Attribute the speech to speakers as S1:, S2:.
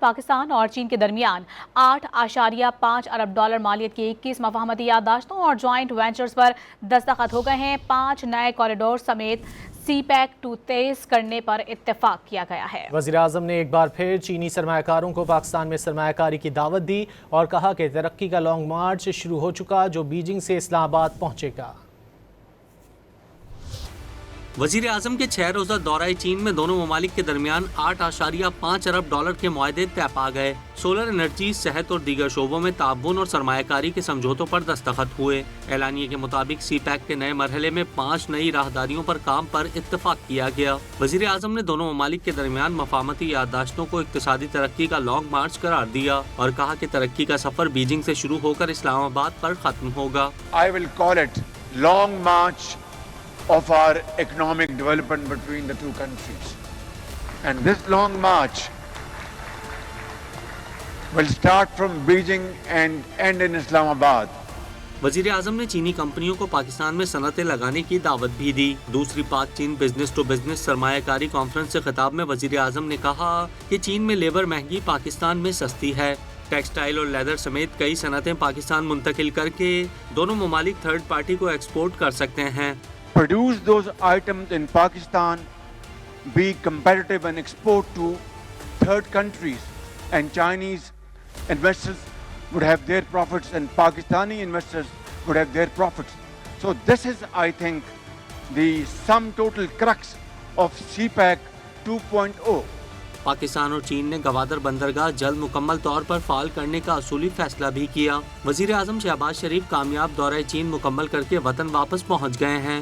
S1: پاکستان اور چین کے درمیان 8.5 ارب ڈالر مالیت کی 21 مفاہمتی یادداشتوں اور جوائنٹ وینچرز پر دستخط ہو گئے ہیں۔ 5 نئے کوریڈور سمیت سی پیک 2 تیز کرنے پر اتفاق کیا گیا ہے۔
S2: وزیراعظم نے ایک بار پھر چینی سرمایہ کاروں کو پاکستان میں سرمایہ کاری کی دعوت دی اور کہا کہ ترقی کا لانگ مارچ شروع ہو چکا جو بیجنگ سے اسلام آباد پہنچے گا۔
S3: وزیر اعظم کے 6 روزہ دورہ چین میں دونوں ممالک کے درمیان 8.5 ارب ڈالر کے معاہدے طے پا گئے۔ سولر انرجی، صحت اور دیگر شعبوں میں تعاون اور سرمایہ کاری کے سمجھوتوں پر دستخط ہوئے۔ اعلانیے کے مطابق سی پیک کے نئے مرحلے میں 5 نئی راہداریوں پر کام پر اتفاق کیا گیا۔ وزیر اعظم نے دونوں ممالک کے درمیان مفاہمتی یادداشتوں کو اقتصادی ترقی کا لانگ مارچ قرار دیا اور کہا کہ ترقی کا سفر بیجنگ سے شروع ہو کر اسلام آباد پر ختم ہوگا۔
S4: I will call it long march of our economic development between the two countries. And this long march will start from Beijing and end in Islamabad.
S3: وزیر اعظم نے چینی کمپنیوں کو پاکستان میں صنعتیں لگانے کی دعوت بھی دی۔ دوسری پاک چین بزنس ٹو بزنس سرمایہ کاری کانفرنس سے خطاب میں وزیر اعظم نے کہا کہ چین میں لیبر مہنگی، پاکستان میں سستی ہے۔ ٹیکسٹائل اور لیدر سمیت کئی صنعتیں پاکستان منتقل کر کے دونوں ممالک تھرڈ پارٹی کو ایکسپورٹ کر سکتے ہیں۔
S4: Produce those items in Pakistan, be competitive and export to third countries, and Chinese investors would have their profits and Pakistani investors would have their profits. So this is, I think, the sum total crux of CPEC 2.0.
S3: Pakistan اور چین نے گوادر بندرگاہ جلد مکمل طور پر فعال کرنے کا اصولی فیصلہ بھی کیا۔ وزیر اعظم شہباز شریف کامیاب دورہ چین مکمل کر کے وطن واپس پہنچ گئے ہیں۔